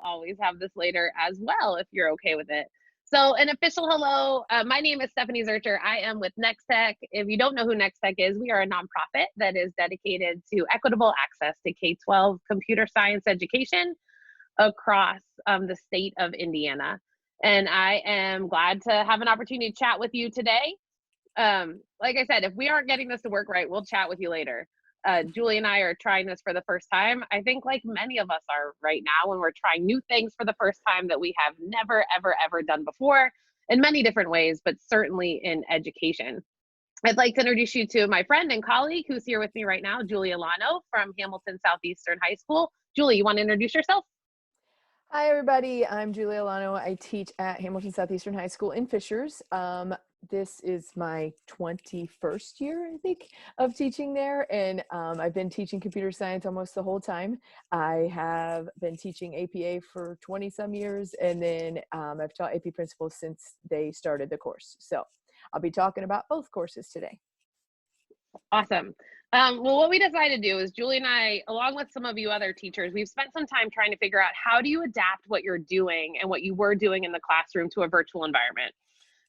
always have this later as well, if you're okay with it. So an official hello. My name is Stephanie Zurcher. I am with Next Tech. If you don't know who Next Tech is, we are a nonprofit that is dedicated to equitable access to K-12 computer science education across the state of Indiana. And I am glad to have an opportunity to chat with you today. Like I said, if we aren't getting this to work right, we'll chat with you later. Julie and I are trying this for the first time. I think like many of us are right now when we're trying new things for the first time that we have never, ever, ever done before in many different ways, but certainly in education. I'd like to introduce you to my friend and colleague who's here with me right now, Julie Alano from Hamilton Southeastern High School. Julie, you want to introduce yourself? Hi, everybody. I'm Julie Alano. I teach at Hamilton Southeastern High School in Fishers. This is my 21st year, I think, of teaching there. And I've been teaching computer science almost the whole time. I have been teaching APA for 20 some years. And then I've taught AP principals since they started the course. So I'll be talking about both courses today. Awesome. Well, what we decided to do is Julie and I, along with some of you other teachers, we've spent some time trying to figure out how do you adapt what you're doing and what you were doing in the classroom to a virtual environment,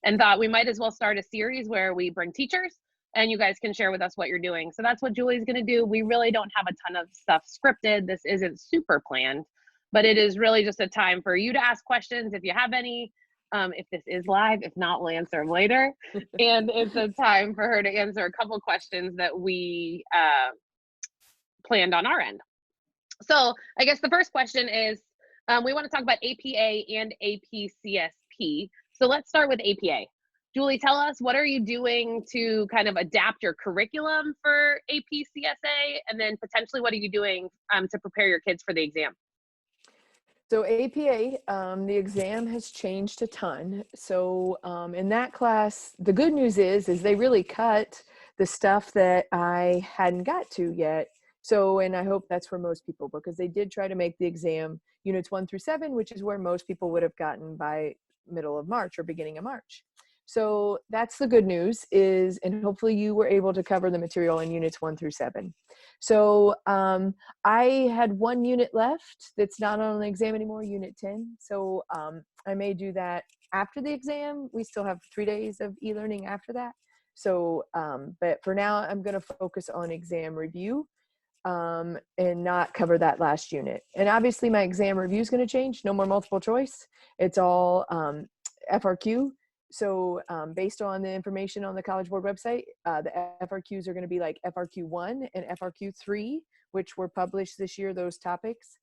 and thought we might as well start a series where we bring teachers and you guys can share with us what you're doing. So that's what Julie's going to do. We really don't have a ton of stuff scripted. This isn't super planned, but it is really just a time for you to ask questions if you have any. If this is live, if not, we'll answer them later. And it's a time for her to answer a couple questions that we planned on our end. So I guess the first question is, we want to talk about APA and APCSP. So let's start with APA. Julie, tell us, what are you doing to kind of adapt your curriculum for APCSA? And then potentially, what are you doing to prepare your kids for the exam? So APA, the exam has changed a ton. So in that class, the good news is they really cut the stuff that I hadn't got to yet. So, and I hope that's for most people, because they did try to make the exam units 1 through 7, which is where most people would have gotten by middle of March or beginning of March. So that's the good news is, and hopefully you were able to cover the material in units 1 through 7. So I had 1 unit left that's not on the exam anymore, unit 10. So I may do that after the exam. We still have 3 days of e-learning after that. So, but for now, I'm going to focus on exam review and not cover that last unit. And obviously my exam review is going to change. No more multiple choice. It's all FRQ. So based on the information on the College Board website, the FRQs are going to be like FRQ1 and FRQ3, which were published this year, those topics.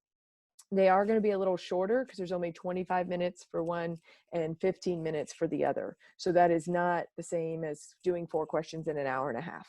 They are going to be a little shorter because there's only 25 minutes for one and 15 minutes for the other. So that is not the same as doing 4 questions in an hour and a half.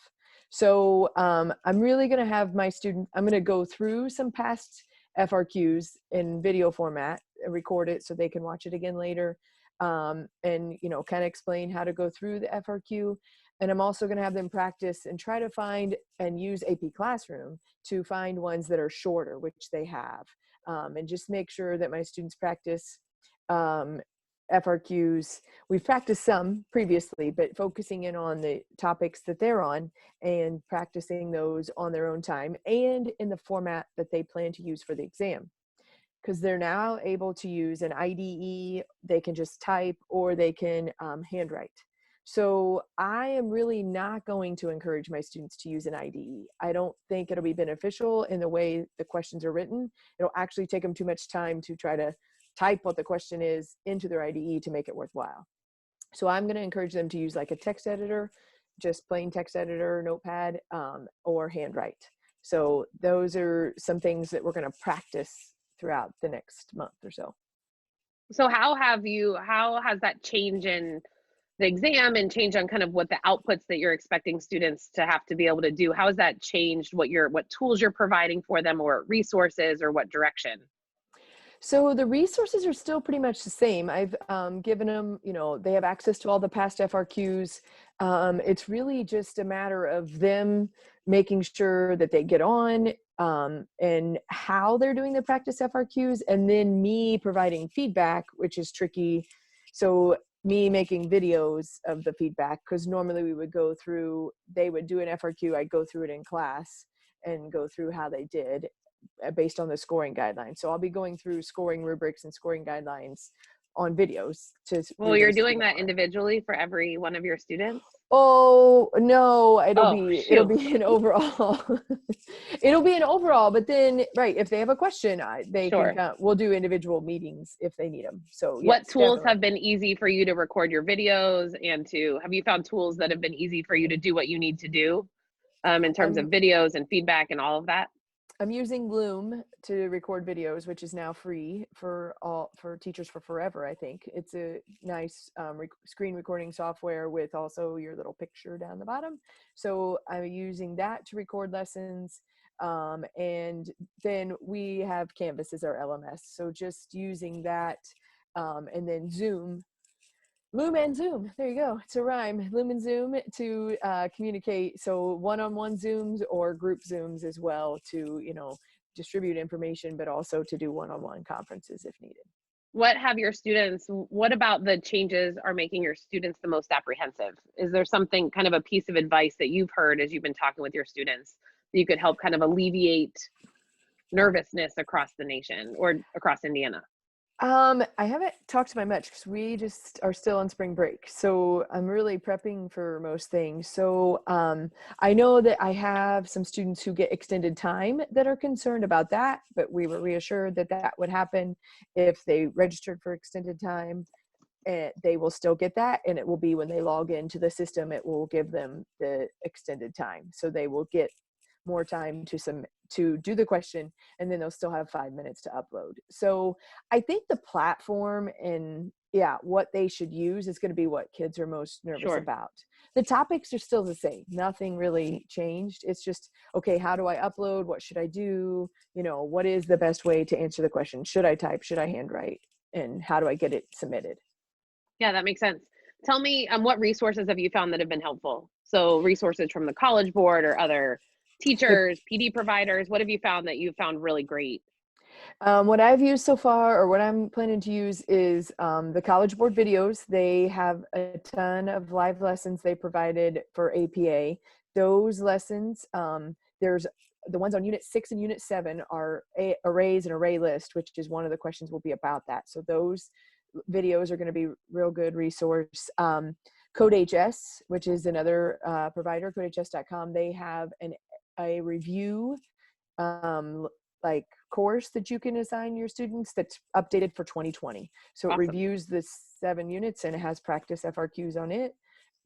So I'm really going to have my student, I'm going to go through some past FRQs in video format and record it so they can watch it again later. And, you know, kind of explain how to go through the FRQ. And I'm also going to have them practice and try to find and use AP Classroom to find ones that are shorter, which they have. And just make sure that my students practice FRQs. We've practiced some previously, but focusing in on the topics that they're on and practicing those on their own time and in the format that they plan to use for the exam. Because they're now able to use an IDE, they can just type or they can handwrite. So I am really not going to encourage my students to use an IDE. I don't think it'll be beneficial in the way the questions are written. It'll actually take them too much time to try to type what the question is into their IDE to make it worthwhile. So I'm going to encourage them to use like a text editor, just plain text editor, notepad, or handwrite. So those are some things that we're going to practice throughout the next month or so. So how has that change in the exam and change on kind of what the outputs that you're expecting students to have to be able to do, how has that changed what tools you're providing for them, or resources, or what direction? So the resources are still pretty much the same. I've given them, you know, they have access to all the past FRQs. It's really just a matter of them making sure that they get on and how they're doing the practice FRQs, and then me providing feedback, which is tricky. So me making videos of the feedback, because normally we would go through, they would do an FRQ, I'd go through it in class and go through how they did. based on the scoring guidelines. So I'll be going through scoring rubrics and scoring guidelines on videos to Well, you're release to doing the that public. individually for every one of your students? Oh no, Oh, it'll shoot. be an overall. It'll be an overall, but then right, if they have a question, they can Sure. come. We'll do individual meetings if they need them. So What yes, tools definitely. have been easy for you to record your videos and have you found tools that have been easy for you to do what you need to do in terms of I'm videos and feedback and all of that? I'm using Loom to record videos, which is now free for teachers for forever. I think it's a nice screen recording software with also your little picture down the bottom. So I'm using that to record lessons, and then we have Canvas as our LMS. So just using that, and then Loom and Zoom. There you go. It's a rhyme. Loom and Zoom to communicate. So one-on-one Zooms or group Zooms as well to, distribute information, but also to do one-on-one conferences if needed. What about the changes are making your students the most apprehensive? Is there something, kind of a piece of advice that you've heard as you've been talking with your students that you could help kind of alleviate nervousness across the nation or across Indiana? I haven't talked to my much because we just are still on spring break. So I'm really prepping for most things. So I know that I have some students who get extended time that are concerned about that, but we were reassured that that would happen if they registered for extended time. And they will still get that, and it will be when they log into the system, it will give them the extended time. So they will get more time to do the question, and then they'll still have 5 minutes to upload. So I think the platform and what they should use is going to be what kids are most nervous Sure. about. The topics are still the same. Nothing really changed. It's just, okay, how do I upload? What should I do? What is the best way to answer the question? Should I type? Should I handwrite? And how do I get it submitted? Yeah, that makes sense. Tell me, what resources have you found that have been helpful? So resources from the College Board or other The teachers, PD providers, what have you found that you found really great? What I've used so far, or what I'm planning to use, is the College Board videos. They have a ton of live lessons they provided for APA. Those lessons, there's the ones on Unit 6 and Unit 7 are arrays and array list, which is one of the questions will be about that. So those videos are going to be real good resource. CodeHS, which is another provider, codehs.com, they have a review like course that you can assign your students that's updated for 2020. So it Awesome. reviews the 7 units and it has practice FRQs on it.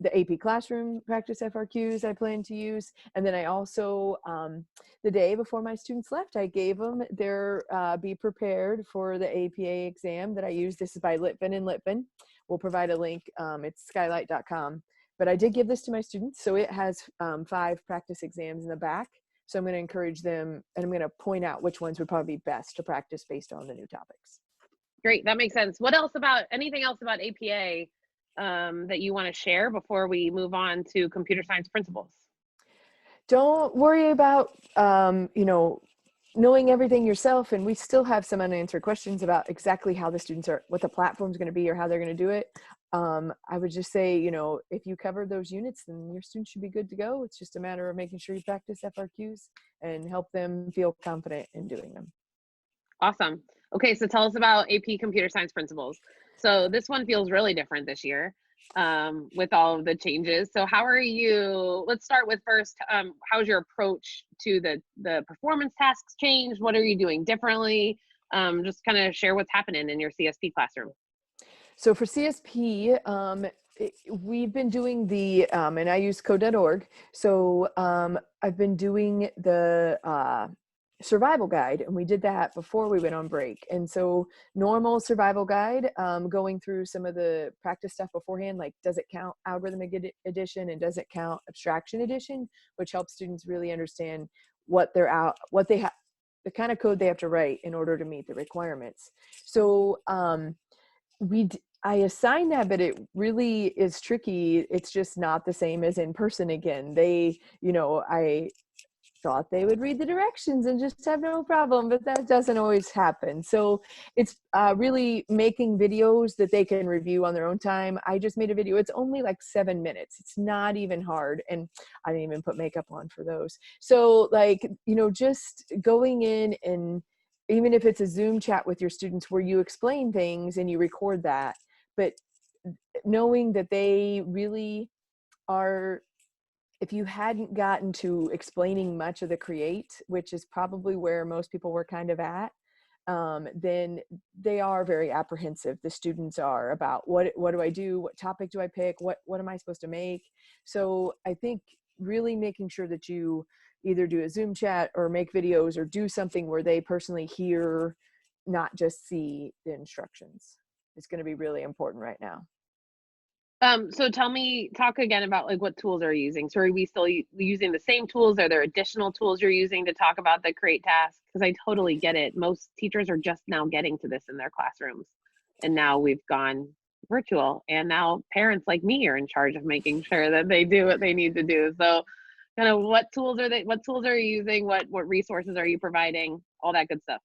The AP Classroom practice FRQs I plan to use. And then I also, the day before my students left, I gave them their Be Prepared for the APA exam that I use. This is by Litvin and Litvin. We'll provide a link. It's skylight.com. But I did give this to my students. So it has 5 practice exams in the back. So I'm going to encourage them, and I'm going to point out which ones would probably be best to practice based on the new topics. Great, that makes sense. Anything else about APA that you want to share before we move on to computer science principles? Don't worry about, knowing everything yourself. And we still have some unanswered questions about exactly how the students what the platform's going to be or how they're going to do it. I would just say, if you cover those units, then your students should be good to go. It's just a matter of making sure you practice FRQs and help them feel confident in doing them. Awesome. Okay, so tell us about AP computer science principles. So this one feels really different this year with all of the changes. So let's start with first, how's your approach to the performance tasks changed? What are you doing differently? Just kind of share what's happening in your CSP classroom. So for CSP, we've been doing and I use code.org. So I've been doing the survival guide, and we did that before we went on break. And so normal survival guide, going through some of the practice stuff beforehand, like does it count algorithmic addition and does it count abstraction addition, which helps students really understand what they have, the kind of code they have to write in order to meet the requirements. So I assign that, but it really is tricky. It's just not the same as in person again. thought they would read the directions and just have no problem, but that doesn't always happen. So it's really making videos that they can review on their own time. I just made a video. It's only like 7 minutes. It's not even hard. And I didn't even put makeup on for those. So like, just going in, and even if it's a Zoom chat with your students where you explain things and you record that, but knowing that they really are, if you hadn't gotten to explaining much of the create, which is probably where most people were kind of at, then they are very apprehensive. The students are about what do I do? What topic do I pick? What am I supposed to make? So I think really making sure that you either do a Zoom chat or make videos or do something where they personally hear, not just see the instructions, is going to be really important right now. So talk again about like what tools are you using? So are we still using the same tools? Are there additional tools you're using to talk about the create task? Because I totally get it. Most teachers are just now getting to this in their classrooms. And now we've gone virtual, and now parents like me are in charge of making sure that they do what they need to do. So kind of what tools are you using? What resources are you providing? All that good stuff.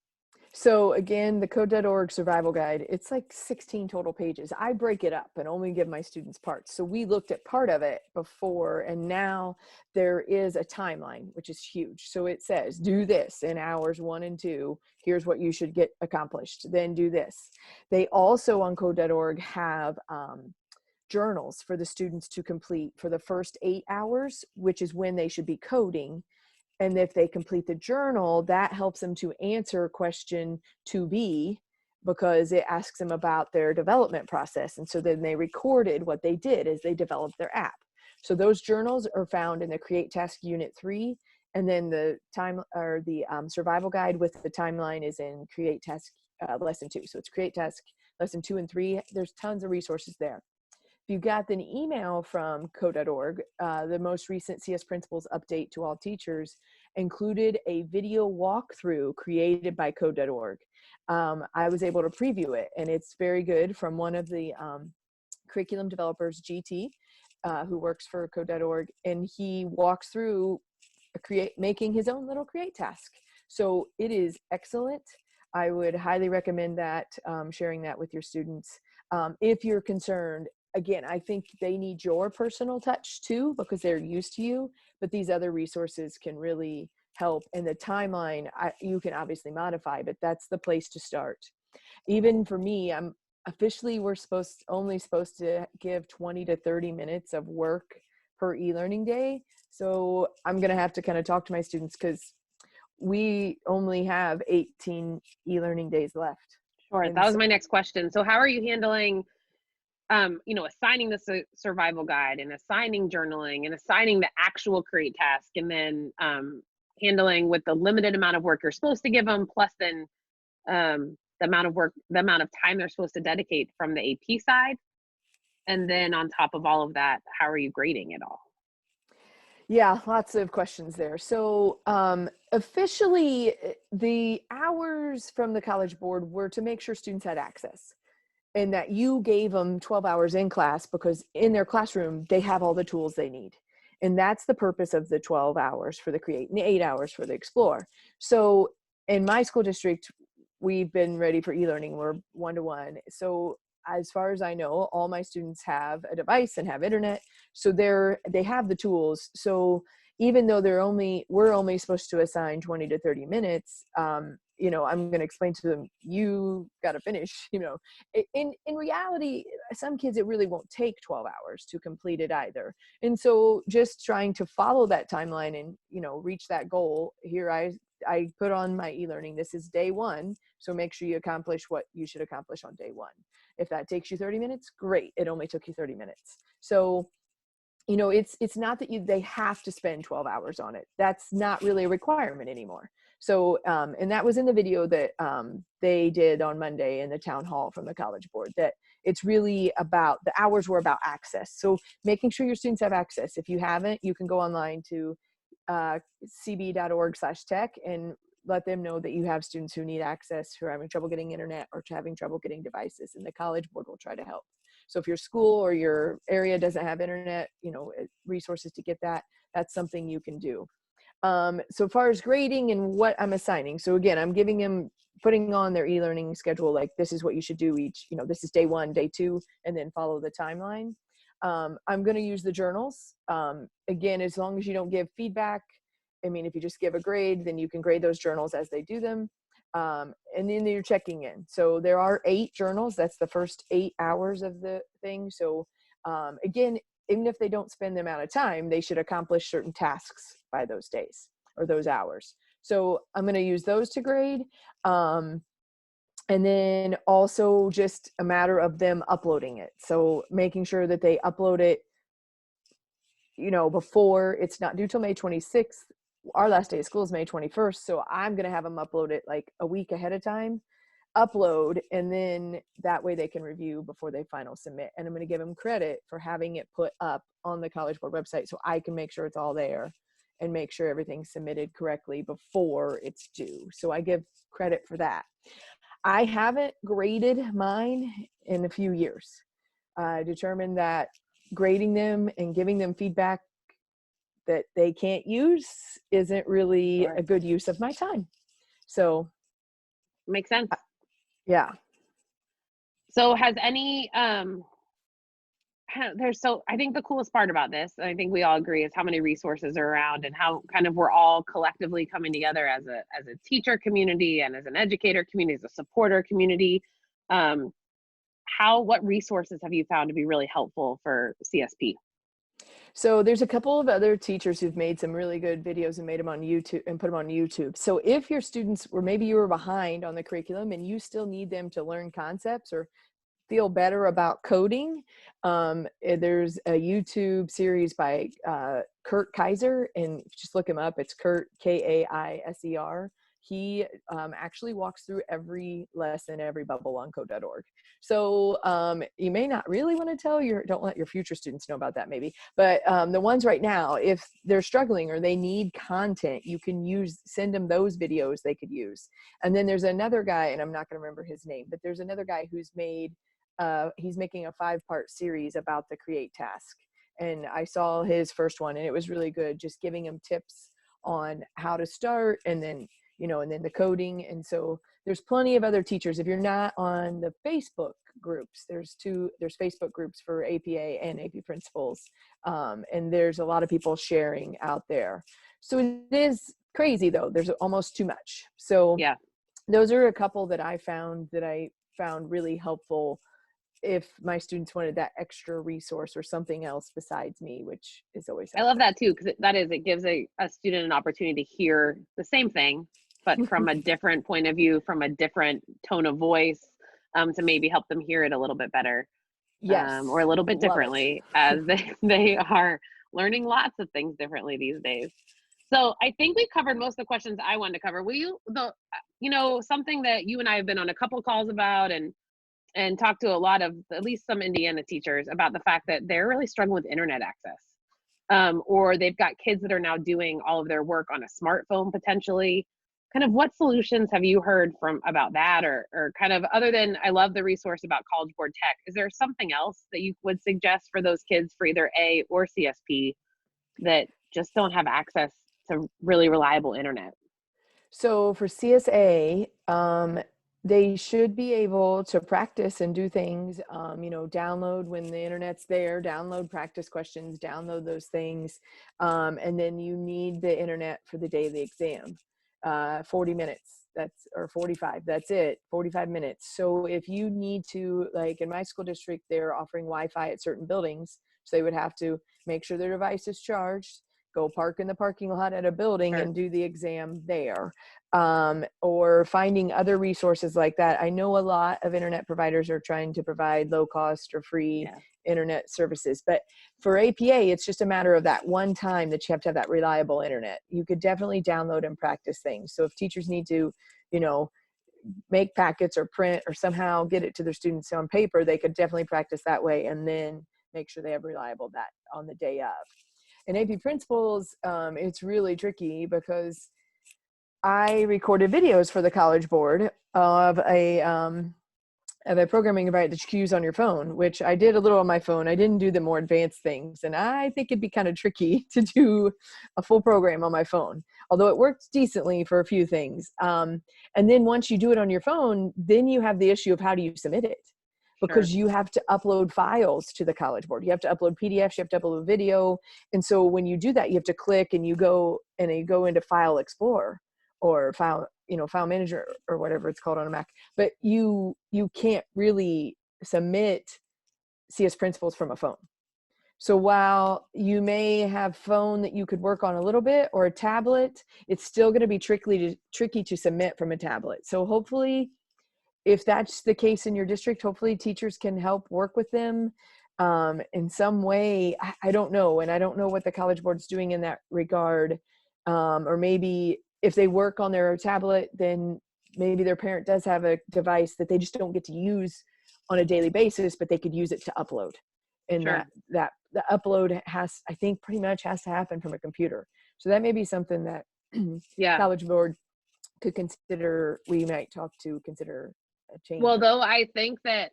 So again, the code.org survival guide, it's like 16 total pages. I break it up and only give my students parts. So we looked at part of it before, and now there is a timeline, which is huge. So it says, do this in hours 1 and 2. Here's what you should get accomplished. Then do this. They also on code.org have journals for the students to complete for the first 8 hours, which is when they should be coding. And if they complete the journal, that helps them to answer question 2B, because it asks them about their development process. And so then they recorded what they did as they developed their app. So those journals are found in the Create Task Unit 3. And then the survival guide with the timeline is in Create Task Lesson 2. So it's Create Task Lesson 2 and 3. There's tons of resources there. You got an email from code.org, the most recent CS Principles update to all teachers included a video walkthrough created by code.org. I was able to preview it, and it's very good, from one of the curriculum developers, GT, who works for code.org, and he walks through making his own little create task. So it is excellent. I would highly recommend that, sharing that with your students. If you're concerned, again, I think they need your personal touch too, because they're used to you, but these other resources can really help. And the timeline, you can obviously modify, but that's the place to start. Even for me, we're only supposed to give 20 to 30 minutes of work per e-learning day. So I'm going to have to kind of talk to my students, because we only have 18 e-learning days left. Sure, that was my next question. So how are you handling assigning the survival guide and assigning journaling and assigning the actual create task, and then handling with the limited amount of work you're supposed to give them, plus then the amount of time they're supposed to dedicate from the AP side? And then on top of all of that, how are you grading it all? Yeah, lots of questions there. So officially, the hours from the College Board were to make sure students had access, and that you gave them 12 hours in class, because in their classroom, they have all the tools they need. And that's the purpose of the 12 hours for the Create and the 8 hours for the Explore. So in my school district, we've been ready for e-learning. We're 1-to-1. So as far as I know, all my students have a device and have internet. So they have the tools. So even though we're only supposed to assign 20 to 30 minutes, I'm going to explain to them, you got to finish. In reality, some kids, it really won't take 12 hours to complete it either. And so just trying to follow that timeline and, reach that goal. Here I put on my e-learning, this is day 1. So make sure you accomplish what you should accomplish on day 1. If that takes you 30 minutes, great. It only took you 30 minutes. So it's not that they have to spend 12 hours on it. That's not really a requirement anymore. So, and that was in the video that they did on Monday in the town hall from the College Board, that it's really about, the hours were about access. So making sure your students have access. If you haven't, you can go online to cb.org/tech and let them know that you have students who need access, who are having trouble getting internet or having trouble getting devices, and the College Board will try to help. So if your school or your area doesn't have internet, resources to get that, that's something you can do. So far as grading and what I'm assigning. So again, I'm giving them, putting on their e-learning schedule, like this is what you should do each, this is day 1, day 2, and then follow the timeline. I'm going to use the journals. Again, as long as you don't give feedback, I mean, if you just give a grade, then you can grade those journals as they do them. And then you're checking in. So there are 8 journals. That's the first 8 hours of the thing. So again, even if they don't spend the amount of time, they should accomplish certain tasks by those days or those hours. So I'm going to use those to grade. And then also just a matter of them uploading it. So making sure that they upload it, before, it's not due till May 26th. Our last day of school is May 21st. So I'm going to have them upload it like a week ahead of time, upload, and then that way they can review before they final submit. And I'm going to give them credit for having it put up on the College Board website so I can make sure it's all there and make sure everything's submitted correctly before it's due. So I give credit for that. I haven't graded mine in a few years. I determined that grading them and giving them feedback that they can't use isn't really Sure. a good use of my time. So Makes sense. yeah. So has any I think the coolest part about this, and I think we all agree, is how many resources are around and how kind of we're all collectively coming together as a teacher community and as an educator community, as a supporter community. What resources have you found to be really helpful for CSP? So there's a couple of other teachers who've made some really good videos and made them on YouTube and put them on YouTube. So if your students, or maybe you were behind on the curriculum and you still need them to learn concepts or feel better about coding, there's a YouTube series by Kurt Kaiser, and just look him up. It's Kurt, Kaiser. He actually walks through every lesson, every bubble on code.org. So you may not really want to don't let your future students know about that maybe, but the ones right now, if they're struggling or they need content, you can send them those videos they could use. And then there's another guy, and I'm not going to remember his name, but there's another guy who's he's making a 5-part series about the create task. And I saw his first one and it was really good, just giving him tips on how to start, and then and then the coding. And so there's plenty of other teachers. If you're not on the Facebook groups, there's Facebook groups for APA and AP principals. And there's a lot of people sharing out there. So it is crazy though. There's almost too much. So Yeah, those are a couple that I found really helpful if my students wanted that extra resource or something else besides me, which is always I love helpful. that too, because it gives a student an opportunity to hear the same thing, but from a different point of view, from a different tone of voice, to maybe help them hear it a little bit better, Yes, or a little bit love it. differently, as they are learning lots of things differently these days. So I think we covered most of the questions I wanted to cover. Something that you and I have been on a couple calls about, and talked to a lot of, at least some Indiana teachers, about the fact that they're really struggling with internet access. Or they've got kids that are now doing all of their work on a smartphone potentially. Kind of what solutions have you heard about that, or kind of, other than, I love the resource about College Board Tech, is there something else that you would suggest for those kids for either A or CSP that just don't have access to really reliable internet? So for CSA, they should be able to practice and do things, download when the internet's there, download practice questions, download those things. And then you need the internet for the day of the exam, 40 minutes, or 45, that's it, 45 minutes. So if you need to, like in my school district, they're offering Wi-Fi at certain buildings. So they would have to make sure their device is charged, go park in the parking lot at a building Sure. and do the exam there. Or finding other resources like that. I know a lot of internet providers are trying to provide low cost or free internet services, but for APA, it's just a matter of that one time that you have to have that reliable internet. You could definitely download and practice things. So if teachers need to, make packets or print or somehow get it to their students on paper, they could definitely practice that way and then make sure they have reliable that on the day of. And AP principals, it's really tricky because I recorded videos for the College Board of a the programming environment that you can use on your phone, which I did a little on my phone. I didn't do the more advanced things. And I think it'd be kind of tricky to do a full program on my phone, although it works decently for a few things. And then once you do it on your phone, then you have the issue of how do you submit it? Sure. Because you have to upload files to the College Board. You have to upload PDFs, you have to upload video. And so when you do that, you have to click and you go into File Explorer or File Manager or whatever it's called on a Mac. But you can't really submit CS Principles from a phone. So while you may have phone that you could work on a little bit or a tablet, it's still going to be tricky to submit from a tablet. So hopefully, if that's the case in your district, hopefully teachers can help work with them in some way. I don't know. And I don't know what the College Board's doing in that regard. Or maybe if they work on their tablet, then maybe their parent does have a device that they just don't get to use on a daily basis, but they could use it to upload. And Sure. that the upload I think pretty much has to happen from a computer. So that may be something that Yeah. College Board could consider. We might consider a change. Well, though I think that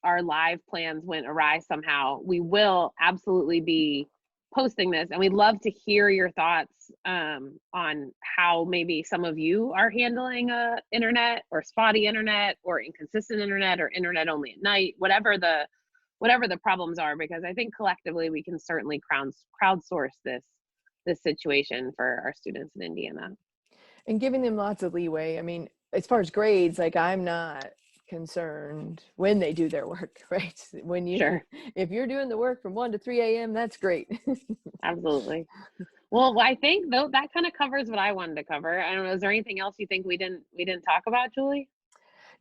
our live plans went awry somehow, we will absolutely be posting this, and we'd love to hear your thoughts on how maybe some of you are handling internet or spotty internet or inconsistent internet or internet only at night, whatever the problems are, because I think collectively we can certainly crowdsource this situation for our students in Indiana. And giving them lots of leeway. I mean, as far as grades, like I'm not concerned when they do their work, right? Sure. If you're doing the work from 1 to 3 a.m., that's great. Absolutely. Well, I think though that kind of covers what I wanted to cover. I don't know. Is there anything else you think we didn't talk about, Julie?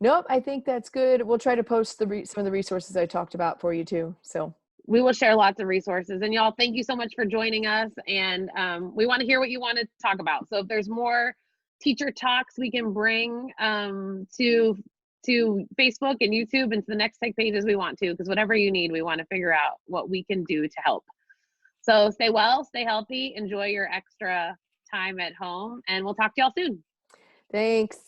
Nope, I think that's good. We'll try to post some of the resources I talked about for you too. So we will share lots of resources. And y'all, thank you so much for joining us. And we want to hear what you want to talk about. So if there's more teacher talks we can bring to Facebook and YouTube and to the Next Tech pages, we want to, because whatever you need, we want to figure out what we can do to help. So stay well, stay healthy, enjoy your extra time at home, and we'll talk to y'all soon. thanks.